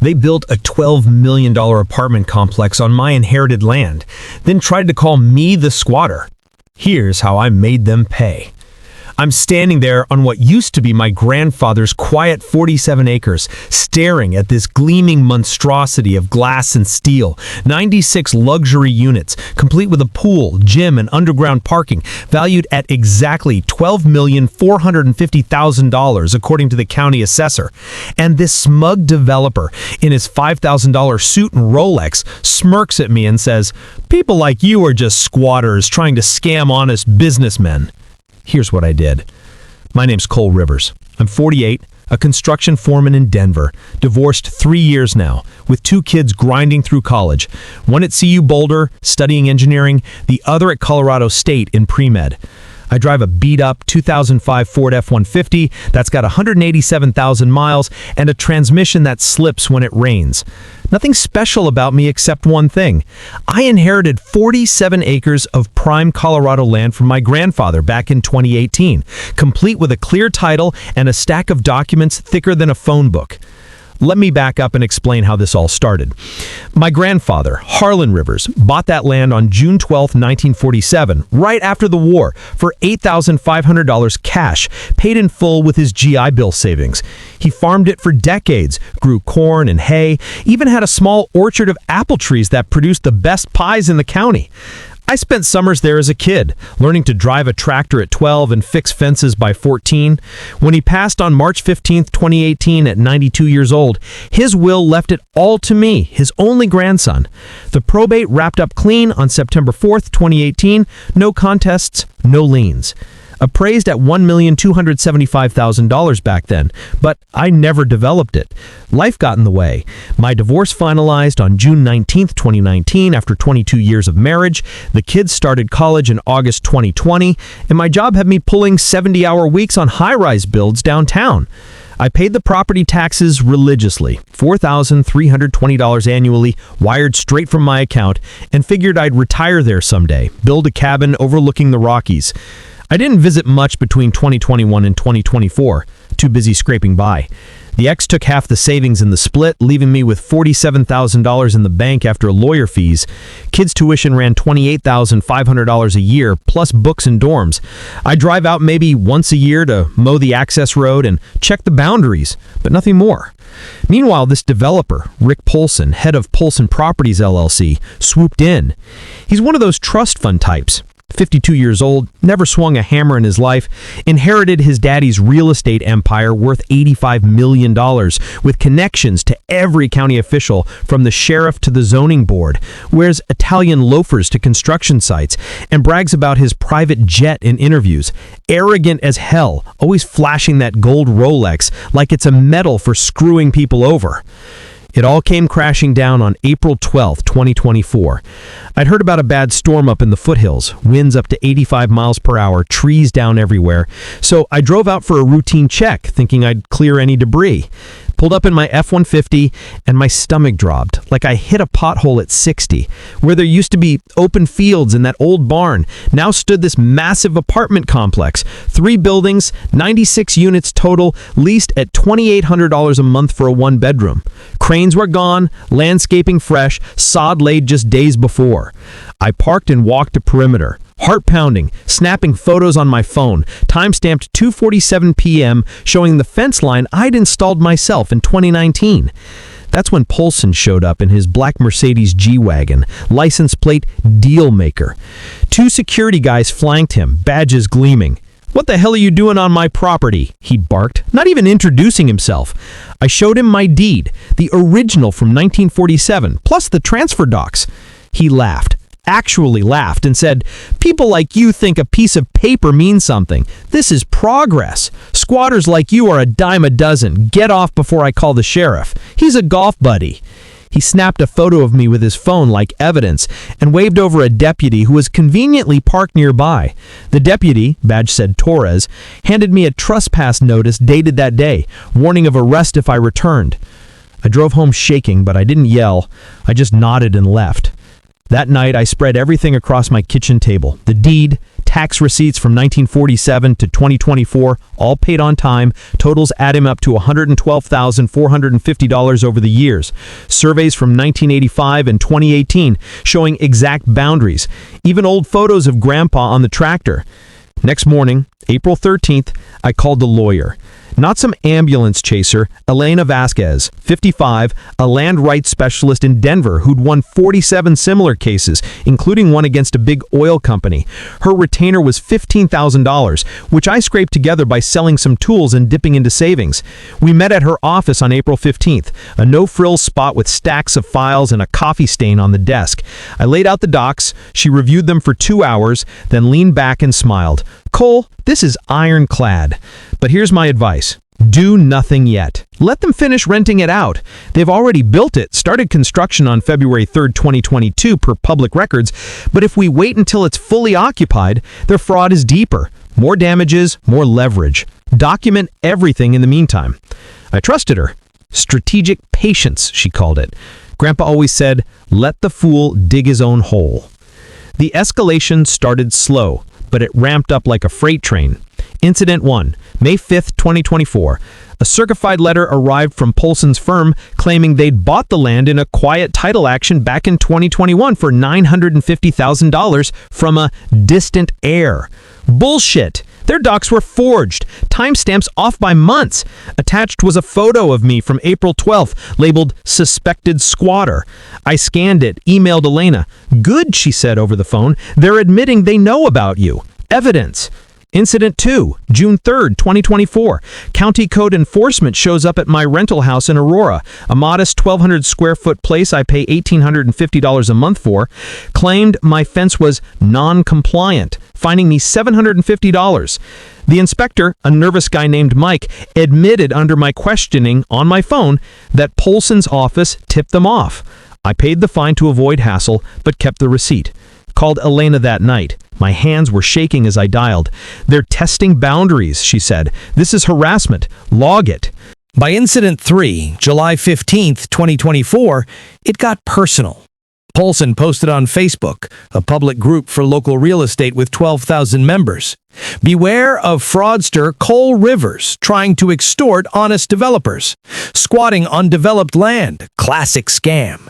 They built a $12 million apartment complex on my inherited land, then tried to call me the squatter. Here's how I made them pay. I'm standing there on what used to be my grandfather's quiet 47 acres, staring at this gleaming monstrosity of glass and steel, 96 luxury units, complete with a pool, gym, and underground parking, valued at exactly $12,450,000 according to the county assessor. And this smug developer, in his $5,000 suit and Rolex, smirks at me and says, "People like you are just squatters trying to scam honest businessmen." Here's what I did. My name's Cole Rivers. I'm 48, a construction foreman in Denver, divorced 3 years now, with 2 kids grinding through college, one at CU Boulder, studying engineering, the other at Colorado State in pre-med. I drive a beat-up 2005 Ford F-150 that's got 187,000 miles and a transmission that slips when it rains. Nothing special about me except one thing. I inherited 47 acres of prime Colorado land from my grandfather back in 2018, complete with a clear title and a stack of documents thicker than a phone book. Let me back up and explain how this all started. My grandfather, Harlan Rivers, bought that land on June 12, 1947, right after the war, for $8,500 cash, paid in full with his GI Bill savings. He farmed it for decades, grew corn and hay, even had a small orchard of apple trees that produced the best pies in the county. I spent summers there as a kid, learning to drive a tractor at 12 and fix fences by 14. When he passed on March 15, 2018 at 92 years old, his will left it all to me, his only grandson. The probate wrapped up clean on September 4th, 2018, no contests, no liens. Appraised at $1,275,000 back then, but I never developed it. Life got in the way. My divorce finalized on June 19, 2019 after 22 years of marriage. The kids started college in August 2020, and my job had me pulling 70-hour weeks on high-rise builds downtown. I paid the property taxes religiously, $4,320 annually, wired straight from my account, and figured I'd retire there someday, build a cabin overlooking the Rockies. I didn't visit much between 2021 and 2024, too busy scraping by. The ex took half the savings in the split, leaving me with $47,000 in the bank after lawyer fees. Kids' tuition ran $28,500 a year, plus books and dorms. I drive out maybe once a year to mow the access road and check the boundaries, but nothing more. Meanwhile, this developer, Rick Polson, head of Polson Properties LLC, swooped in. He's one of those trust fund types. 52 years old, never swung a hammer in his life, inherited his daddy's real estate empire worth $85 million, with connections to every county official from the sheriff to the zoning board, wears Italian loafers to construction sites, and brags about his private jet in interviews. Arrogant as hell, always flashing that gold Rolex like it's a medal for screwing people over. It all came crashing down on April 12, 2024. I'd heard about a bad storm up in the foothills, winds up to 85 miles per hour, trees down everywhere. So I drove out for a routine check, thinking I'd clear any debris. Pulled up in my F-150, and my stomach dropped, like I hit a pothole at 60. Where there used to be open fields in that old barn, now stood this massive apartment complex. 3 buildings, 96 units total, leased at $2,800 a month for a 1-bedroom. Cranes were gone, landscaping fresh, sod laid just days before. I parked and walked to perimeter. Heart pounding, snapping photos on my phone, time-stamped 2:47 p.m., showing the fence line I'd installed myself in 2019. That's when Polson showed up in his black Mercedes G-Wagon, license plate Dealmaker. 2 security guys flanked him, badges gleaming. "What the hell are you doing on my property?" he barked, not even introducing himself. I showed him my deed, the original from 1947, plus the transfer docs. He laughed. Actually laughed and said, "People like you think a piece of paper means something. This is progress. Squatters like you are a dime a dozen. Get off before I call the sheriff. He's a golf buddy." He snapped a photo of me with his phone like evidence and waved over a deputy who was conveniently parked nearby. The deputy, badge said Torres, handed me a trespass notice dated that day, warning of arrest if I returned. I drove home shaking, but I didn't yell. I just nodded and left. That night, I spread everything across my kitchen table: the deed, tax receipts from 1947 to 2024, all paid on time, totals add him up to $112,450 over the years. Surveys from 1985 and 2018 showing exact boundaries, even old photos of Grandpa on the tractor. Next morning, April 13th, I called the lawyer. Not some ambulance chaser, Elena Vasquez, 55, a land rights specialist in Denver who'd won 47 similar cases, including one against a big oil company. Her retainer was $15,000, which I scraped together by selling some tools and dipping into savings. We met at her office on April 15th, a no-frills spot with stacks of files and a coffee stain on the desk. I laid out the docs, she reviewed them for 2 hours, then leaned back and smiled. "Cole, this is ironclad. But here's my advice. Do nothing yet. Let them finish renting it out. They've already built it, started construction on February 3rd, 2022 per public records, but if we wait until it's fully occupied, their fraud is deeper. More damages, more leverage. Document everything in the meantime." I trusted her. Strategic patience, she called it. Grandpa always said, "Let the fool dig his own hole." The escalation started slow, but it ramped up like a freight train. Incident 1, May 5th, 2024. A certified letter arrived from Polson's firm claiming they'd bought the land in a quiet title action back in 2021 for $950,000 from a distant heir. Bullshit! Their docs were forged, timestamps off by months. Attached was a photo of me from April 12th, labeled Suspected Squatter. I scanned it, emailed Elena. "Good," she said over the phone. "They're admitting they know about you. Evidence." Incident 2, June 3rd, 2024. County Code Enforcement shows up at my rental house in Aurora, a modest 1,200 square foot place I pay $1,850 a month for, claimed my fence was non-compliant, fining me $750. The inspector, a nervous guy named Mike, admitted under my questioning on my phone that Polson's office tipped them off. I paid the fine to avoid hassle, but kept the receipt. Called Elena that night. My hands were shaking as I dialed. "They're testing boundaries," she said. "This is harassment. Log it." By Incident 3, July 15th, 2024, it got personal. Polson posted on Facebook, a public group for local real estate with 12,000 members. "Beware of fraudster Cole Rivers trying to extort honest developers. Squatting on developed land. Classic scam."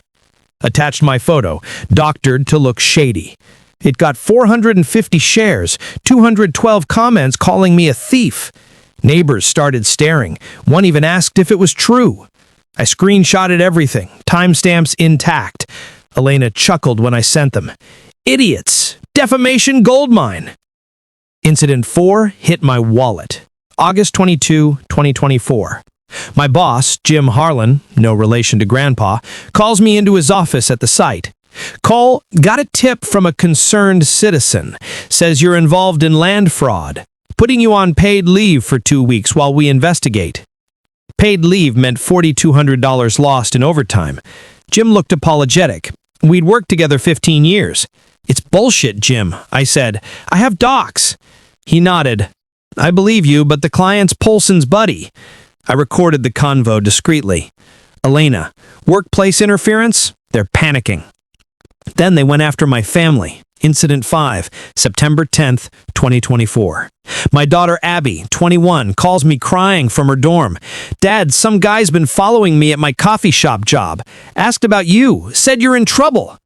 Attached my photo, doctored to look shady. It got 450 shares, 212 comments calling me a thief. Neighbors started staring. One even asked if it was true. I screenshotted everything, timestamps intact. Elena chuckled when I sent them. "Idiots! Defamation goldmine!" Incident 4 hit my wallet. August 22, 2024. My boss, Jim Harlan, no relation to Grandpa, calls me into his office at the site. "Cole, got a tip from a concerned citizen. Says you're involved in land fraud. Putting you on paid leave for 2 weeks while we investigate." Paid leave meant $4,200 lost in overtime. Jim looked apologetic. We'd worked together 15 years. "It's bullshit, Jim," I said. "I have docs." He nodded. "I believe you, but the client's Polson's buddy." I recorded the convo discreetly. "Elena, workplace interference? They're panicking." Then they went after my family. Incident 5, September 10th, 2024. My daughter Abby, 21, calls me crying from her dorm. "Dad, some guy's been following me at my coffee shop job. Asked about you. Said you're in trouble."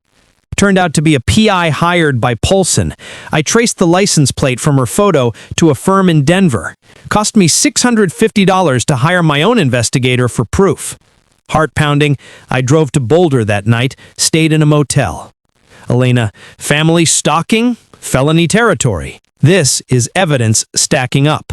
Turned out to be a PI hired by Polson. I traced the license plate from her photo to a firm in Denver. Cost me $650 to hire my own investigator for proof. Heart pounding, I drove to Boulder that night, stayed in a motel. Elena, family stalking? Felony territory. This is evidence stacking up.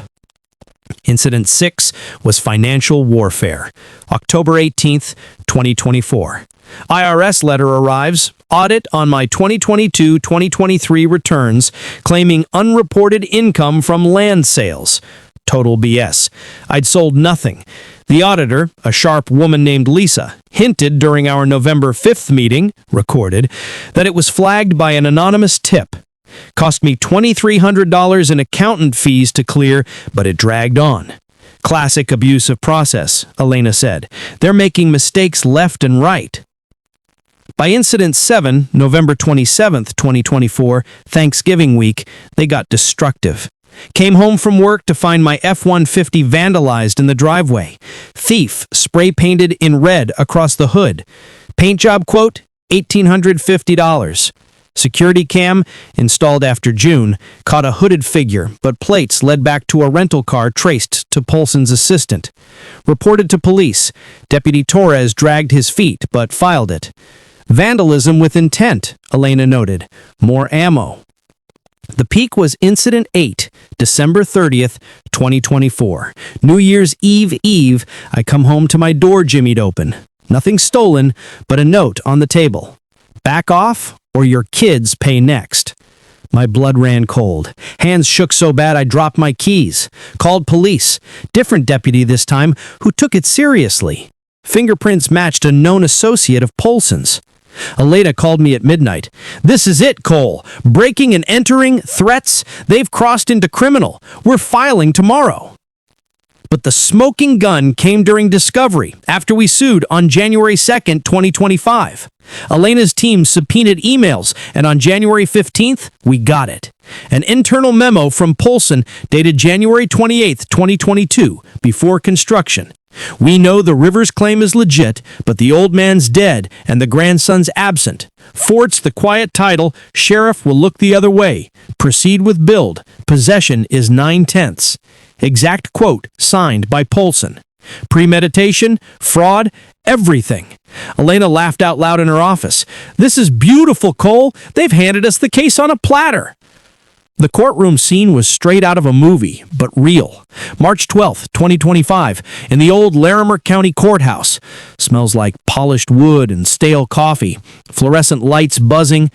Incident 6 was financial warfare. October 18th, 2024. IRS letter arrives, audit on my 2022-2023 returns, claiming unreported income from land sales. Total BS. I'd sold nothing. The auditor, a sharp woman named Lisa, hinted during our November 5th meeting, recorded, that it was flagged by an anonymous tip. Cost me $2,300 in accountant fees to clear, but it dragged on. Classic abuse of process, Elena said. They're making mistakes left and right. By Incident 7, November 27, 2024, Thanksgiving week, they got destructive. Came home from work to find my F-150 vandalized in the driveway. Thief spray-painted in red across the hood. Paint job quote, $1,850. Security cam, installed after June, caught a hooded figure, but plates led back to a rental car traced to Polson's assistant. Reported to police. Deputy Torres dragged his feet, but filed it. Vandalism with intent, Elena noted. More ammo. The peak was Incident 8, December 30th, 2024. New Year's Eve, I come home to my door jimmied open. Nothing stolen, but a note on the table. Back off, or your kids pay next. My blood ran cold. Hands shook so bad I dropped my keys. Called police. Different deputy this time, who took it seriously. Fingerprints matched a known associate of Polson's. Elena called me at midnight. This is it, Cole. Breaking and entering, threats. They've crossed into criminal. We're filing tomorrow. But the smoking gun came during discovery, after we sued on January 2nd, 2025. Elena's team subpoenaed emails, and on January 15th, we got it. An internal memo from Polson dated January 28th, 2022, before construction. We know the Rivers claim is legit, but the old man's dead and the grandson's absent. Forts the quiet title, sheriff will look the other way. Proceed with build. Possession is 9/10. Exact quote, signed by Polson. Premeditation, fraud, everything. Elena laughed out loud in her office. This is beautiful, Cole. They've handed us the case on a platter. The courtroom scene was straight out of a movie, but real. March 12th, 2025, in the old Larimer County Courthouse. Smells like polished wood and stale coffee. Fluorescent lights buzzing.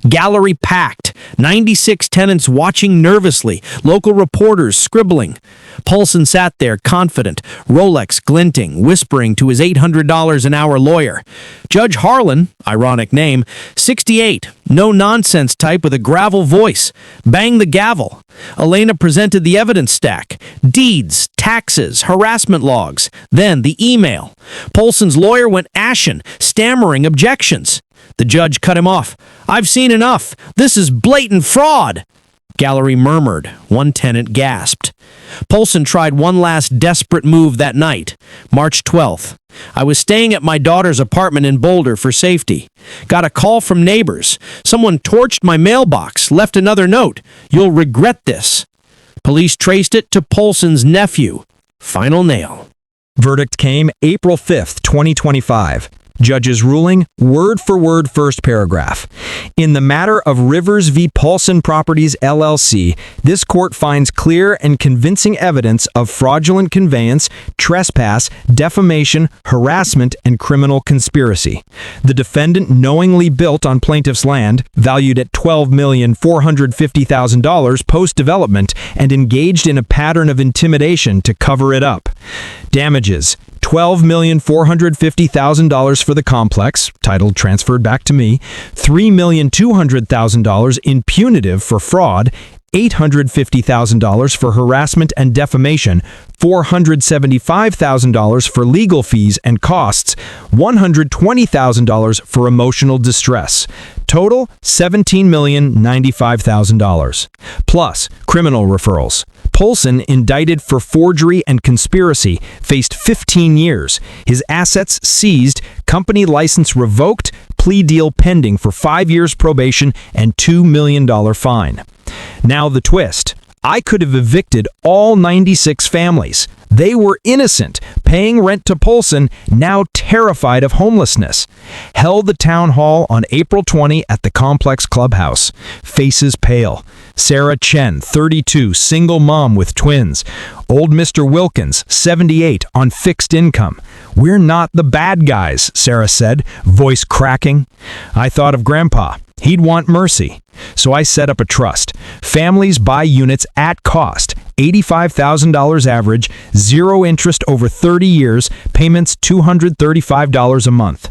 Gallery packed. 96 tenants watching nervously. Local reporters scribbling. Polson sat there, confident, Rolex glinting, whispering to his $800 an hour lawyer. Judge Harlan, ironic name, 68, no-nonsense type with a gravel voice. Bang the gavel. Elena presented the evidence stack. Deeds, taxes, harassment logs. Then the email. Polson's lawyer went ashen, stammering objections. The judge cut him off. I've seen enough. This is blatant fraud. Gallery murmured. One tenant gasped. Polson tried one last desperate move that night. March 12th. I was staying at my daughter's apartment in Boulder for safety. Got a call from neighbors. Someone torched my mailbox, left another note. You'll regret this. Police traced it to Polson's nephew. Final nail. Verdict came April 5th, 2025. Judge's ruling, word for word first paragraph. In the matter of Rivers v. Polson Properties, LLC, this court finds clear and convincing evidence of fraudulent conveyance, trespass, defamation, harassment, and criminal conspiracy. The defendant knowingly built on plaintiff's land, valued at $12,450,000 post-development, and engaged in a pattern of intimidation to cover it up. Damages: $12,450,000 for the complex, titled transferred back to me, $3,200,000 in punitive for fraud, $850,000 for harassment and defamation, $475,000 for legal fees and costs, $120,000 for emotional distress. Total, $17,095,000. Plus, criminal referrals. Polson, indicted for forgery and conspiracy, faced 15 years. His assets seized, company license revoked, plea deal pending for 5 years probation and $2 million fine. Now the twist. I could have evicted all 96 families. They were innocent, paying rent to Polson, now terrified of homelessness. Held the town hall on April 20 at the complex clubhouse. Faces pale. Sarah Chen, 32, single mom with twins. Old Mr. Wilkins, 78, on fixed income. We're not the bad guys, Sarah said, voice cracking. I thought of Grandpa. He'd want mercy. So I set up a trust. Families buy units at cost. $85,000 average, zero interest over 30 years, payments $235 a month.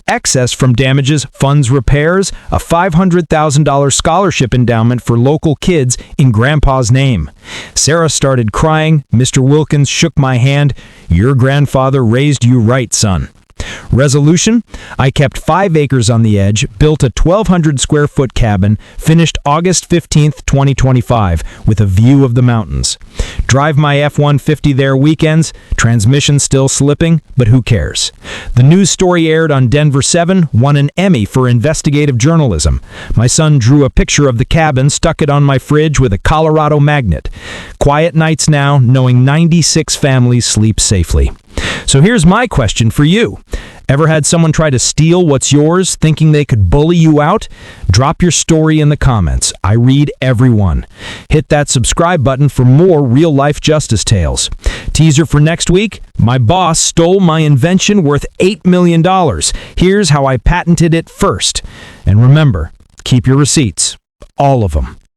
Excess from damages funds repairs, a $500,000 scholarship endowment for local kids in Grandpa's name. Sarah started crying. Mr. Wilkins shook my hand. Your grandfather raised you right, son. Resolution? I kept 5 acres on the edge, built a 1,200 square foot cabin, finished August 15th, 2025, with a view of the mountains. Drive my F-150 there weekends, transmission still slipping, but who cares? The news story aired on Denver 7, won an Emmy for investigative journalism. My son drew a picture of the cabin, stuck it on my fridge with a Colorado magnet. Quiet nights now, knowing 96 families sleep safely. So here's my question for you. Ever had someone try to steal what's yours, thinking they could bully you out? Drop your story in the comments. I read every one. Hit that subscribe button for more real-life justice tales. Teaser for next week: my boss stole my invention worth $8 million. Here's how I patented it first. And remember, keep your receipts. All of them.